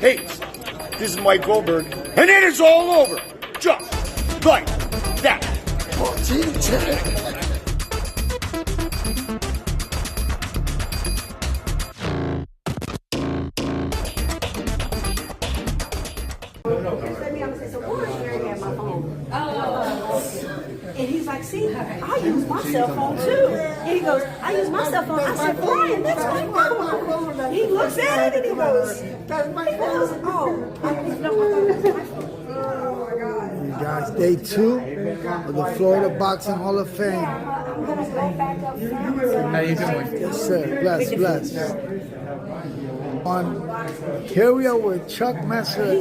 hates. This is Mike Goldberg, and it is all over. Just like that. Oh, gee, And he's like, see, I use my cell phone too. And he goes, I use my cell phone. I said, Brian, that's my phone. He looks at it and he goes, oh, I picked up my phone. Oh my God. You guys, day 2 of the Florida Boxing Hall of Fame. I'm going to go back up. How you doing? Yes, sir. Bless. Here we are with Chuck Messer.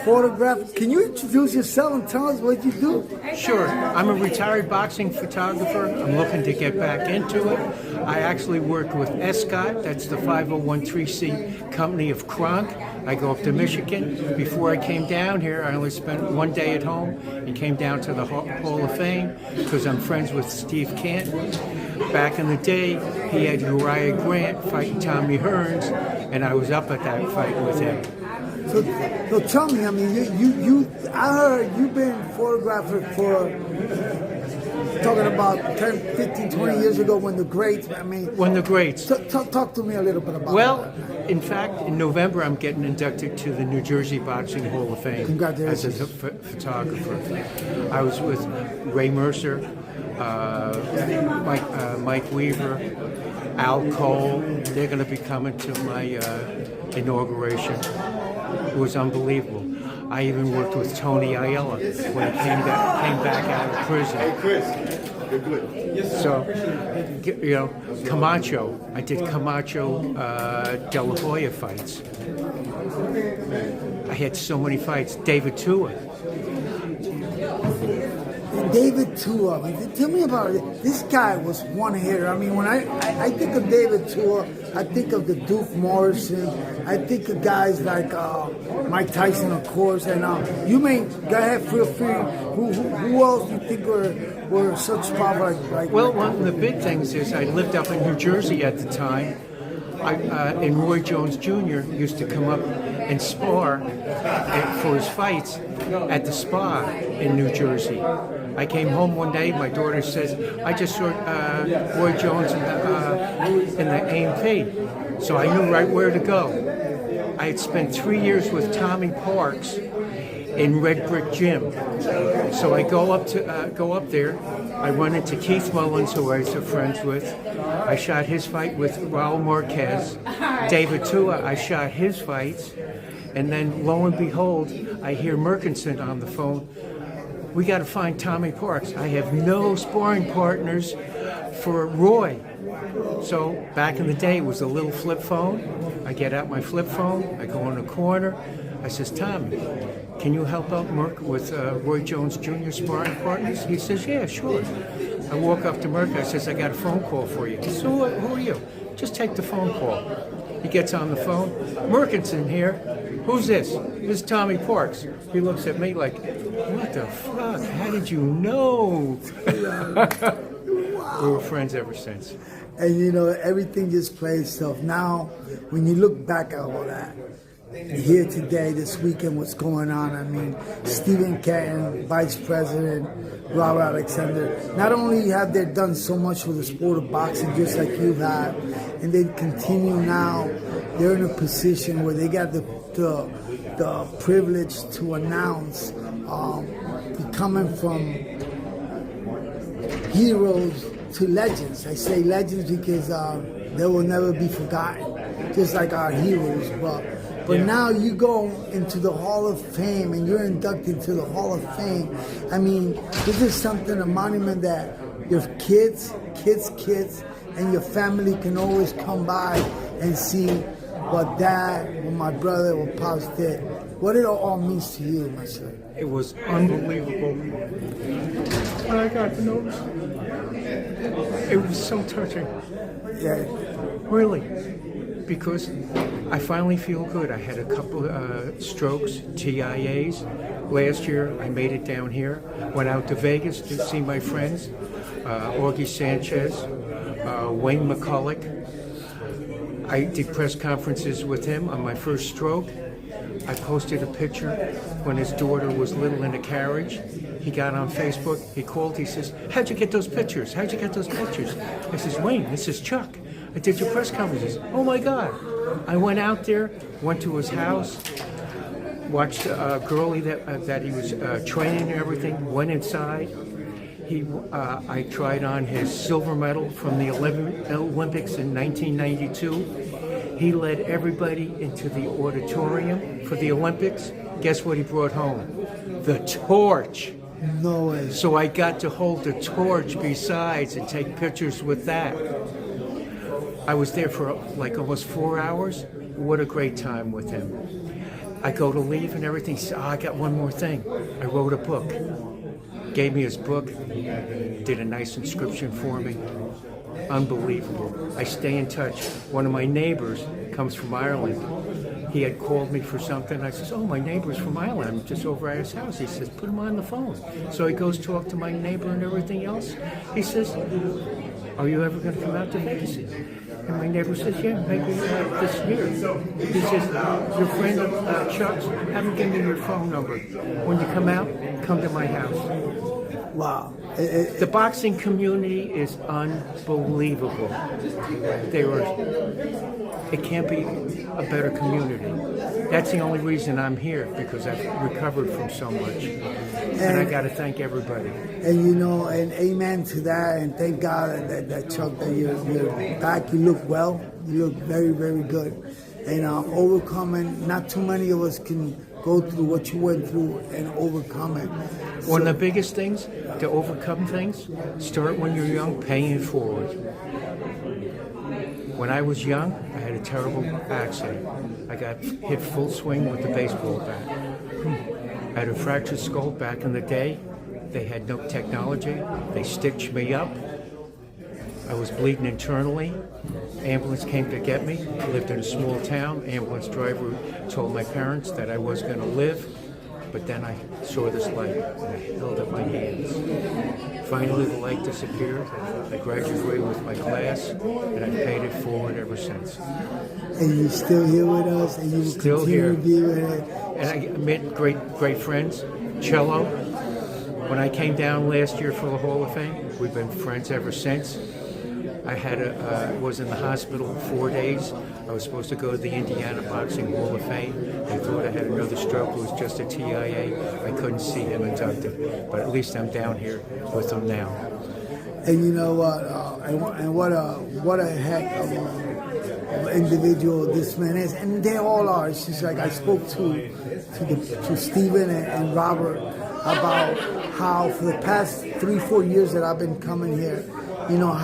Photograph. Can you introduce yourself and tell us what you do? Sure. I'm a retired boxing photographer. I'm looking to get back into it. I actually work with Escott. That's the 501c company of Kronk. I go up to Michigan. Before I came down here, I only spent one day at home and came down to the Hall of Fame because I'm friends with Steve Canton. Back in the day, he had Uriah Grant fighting Tommy Hearns, and I was up at that fight with him. So tell me, I mean, I heard you've been photographer for, talking about 10, 15, 20 years ago when the greats, When the greats. Talk to me a little bit about that. In fact, in November, I'm getting inducted to the New Jersey Boxing Hall of Fame. Congratulations. As a photographer. I was with Ray Mercer, Mike Weaver, Al Cole. They're going to be coming to my inauguration. It was unbelievable. I even worked with Tony Aiella when he came back out of prison. Hey, Chris. You're good. So, you know, Camacho. I did Camacho De La Hoya fights. I had so many fights. David Tua. David Tua, tell me about it. This guy was one hitter. I mean, when I think of David Tua, I think of the Duke Morrison. I think of guys like Mike Tyson, of course. And you may go ahead, feel free. Who else do you think were such power like? Well, one of the big things is I lived up in New Jersey at the time. And Roy Jones Jr. used to come up and spar for his fights at the spa in New Jersey. I came home one day, my daughter says, I just saw Roy Jones in the A&P, so I knew right where to go. I had spent 3 years with Tommy Parks in Red Brick Gym. So I go up there. I run into Keith Mullins, who I was friends with. I shot his fight with Raul Marquez. David Tua, I shot his fights. And then, lo and behold, I hear Merkinson on the phone. We got to find Tommy Parks. I have no sparring partners for Roy. So back in the day, it was a little flip phone. I get out my flip phone. I go in the corner. I says, Tommy, can you help out Merck with Roy Jones Jr. sparring partners? He says, yeah, sure. I walk up to Merck. I says, I got a phone call for you. He says, who are you? Just take the phone call. He gets on the phone. Merkinson here. Who's this? This is Tommy Parks. He looks at me like, what the fuck? How did you know? We were friends ever since. And you know, everything just plays itself. Now, when you look back at all that, here today, this weekend, what's going on? I mean, Stephen Canton, Vice President, Robert Alexander, not only have they done so much for the sport of boxing, just like you have, and they continue now, they're in a position where they got the privilege to announce becoming from heroes to legends. I say legends because they will never be forgotten, just like our heroes. But now you go into the Hall of Fame and you're inducted to the Hall of Fame. I mean, this is something, a monument that your kids, and your family can always come by and see what Dad, what my brother, what Pops did. What it all means to you, my son. It was unbelievable. When I got to know it was so touching. Yeah. Really. Because I finally feel good. I had a couple strokes, TIAs. Last year, I made it down here. Went out to Vegas to see my friends, Augie Sanchez, Wayne McCulloch. I did press conferences with him on my first stroke. I posted a picture when his daughter was little in a carriage. He got on Facebook. He called. He says, "How'd you get those pictures? How'd you get those pictures?" I says, "Wayne, this is Chuck. I did your press conferences." "Oh my God." I went out there, went to his house, watched a girlie that he was training and everything, went inside. I tried on his silver medal from the Olympics in 1992. He led everybody into the auditorium for the Olympics. Guess what he brought home? The torch. No way. So I got to hold the torch besides and take pictures with that. I was there for like almost 4 hours. What a great time with him. I go to leave and everything. He said, "I got one more thing. I wrote a book." Gave me his book, did a nice inscription for me. Unbelievable. I stay in touch. One of my neighbors comes from Ireland. He had called me for something. I says, "Oh, my neighbor's from Ireland. I'm just over at his house." He says, "Put him on the phone." So he goes talk to my neighbor and everything else. He says, "Are you ever going to come out to Vegas?" And my neighbor says, "Yeah, maybe this year." He says, "Your friend Chuck's, have him give me your phone number. When you come out, come to my house." Wow. The boxing community is unbelievable. It can't be a better community. That's the only reason I'm here, because I've recovered from so much. And I got to thank everybody. And and amen to that, and thank God that Chuck, that you're back. You look well. You look very, very good. And overcoming, not too many of us can go through what you went through and overcome it. One of the biggest things to overcome things, start when you're young, paying it forward. When I was young, I had a terrible accident. I got hit full swing with the baseball bat. I had a fractured skull back in the day. They had no technology. They stitched me up. I was bleeding internally. Ambulance came to get me. I lived in a small town. Ambulance driver told my parents that I was going to live. But then I saw this light, and I held up my hands. Finally, the light disappeared. I graduated with my class, and I've paid it forward ever since. And you're still here with us, and you will Still continue here. to be with us. And I met great friends. Cello. When I came down last year for the Hall of Fame, we've been friends ever since. I was in the hospital 4 days. I was supposed to go to the Indiana Boxing Hall of Fame. They thought I had another stroke. It was just a TIA. I couldn't see him inducted. But at least I'm down here with him now. And you know what? And what a heck of an individual this man is. And they all are. It's just like I spoke to Stephen and Robert about how for the past 3-4 years that I've been coming here,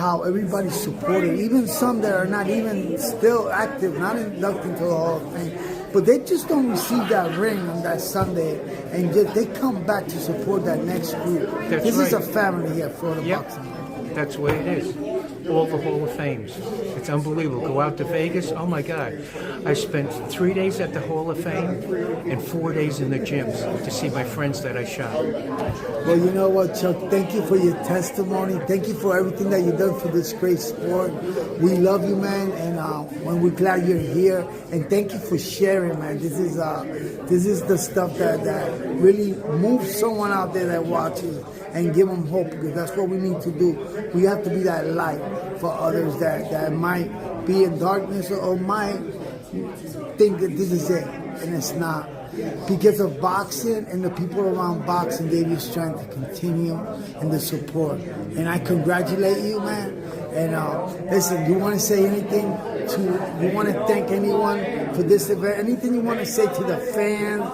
how everybody's supported, even some that are not even still active, not inducted into the Hall of Fame, but they just don't receive that ring on that Sunday, and they come back to support that next group. This is a family here, Florida Boxing. That's the way it is. All the Hall of Fames. It's unbelievable. Go out to Vegas. Oh my God. I spent 3 days at the Hall of Fame and 4 days in the gyms to see my friends that I shot. Well, you know what, Chuck? Thank you for your testimony. Thank you for everything that you've done for this great sport. We love you, man, and we're glad you're here. And thank you for sharing, man. This is the stuff that really moves someone out there that watches and give them hope, because that's what we need to do. We have to be that light for others that might be in darkness or might think that this is it, and it's not. Because of boxing and the people around boxing gave you strength to continue and the support. And I congratulate you, man. And listen, you want to say anything you want to thank anyone for this event? Anything you want to say to the fans?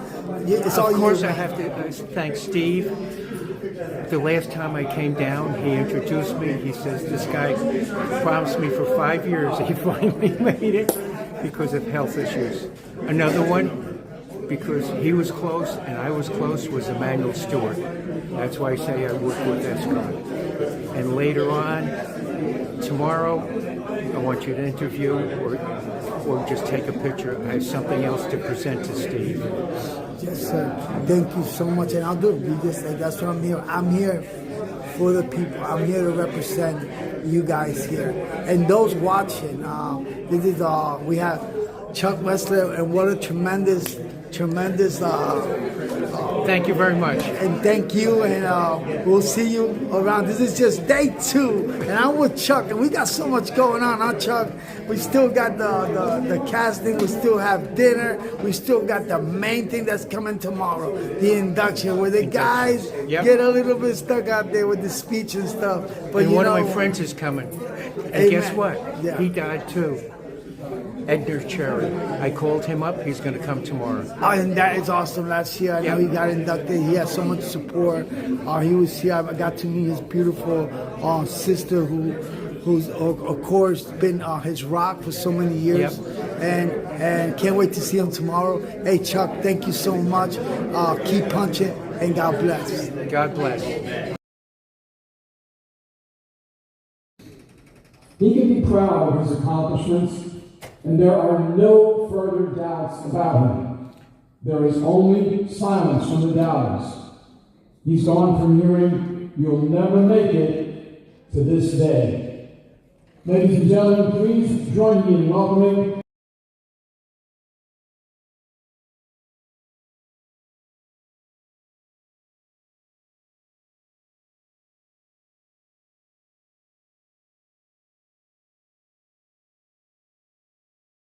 It's all Of course, you. I have to thank Steve. The last time I came down, he introduced me. He says, "This guy promised me for 5 years." He finally made it because of health issues. Another one, because he was close and I was close, was Emmanuel Stewart. That's why I say I work with Escott. And later on, tomorrow, I want you to interview or just take a picture. I have something else to present to Steve. Yes, sir. Thank you so much, and I'll do it. That's what I'm here. I'm here for the people. I'm here to represent you guys here. And those watching, this is we have Chuck Wessler, and what a tremendous Thank you very much. and thank you, and we'll see you around. This is just day 2, and I'm with Chuck, and we got so much going on, huh, Chuck? We still got the casting, we still have dinner, we still got the main thing that's coming tomorrow, the induction, where the guys get a little bit stuck out there with the speech and stuff. But And you one know, of my friends is coming. And Amen. guess what? Yeah. He died too. Edgar Cherry. I called him up. He's going to come tomorrow. Oh, and that is awesome. Last year, I know he got inducted. He has so much support. He was here. I got to meet his beautiful sister, who's of course been his rock for so many years. And can't wait to see him tomorrow. Hey, Chuck, thank you so much. Keep punching, and God bless. God bless. He can be proud of his accomplishments, and there are no further doubts about him. There is only silence from the doubters. He's gone from hearing, "You'll never make it," to this day. Ladies and gentlemen, please join me in welcoming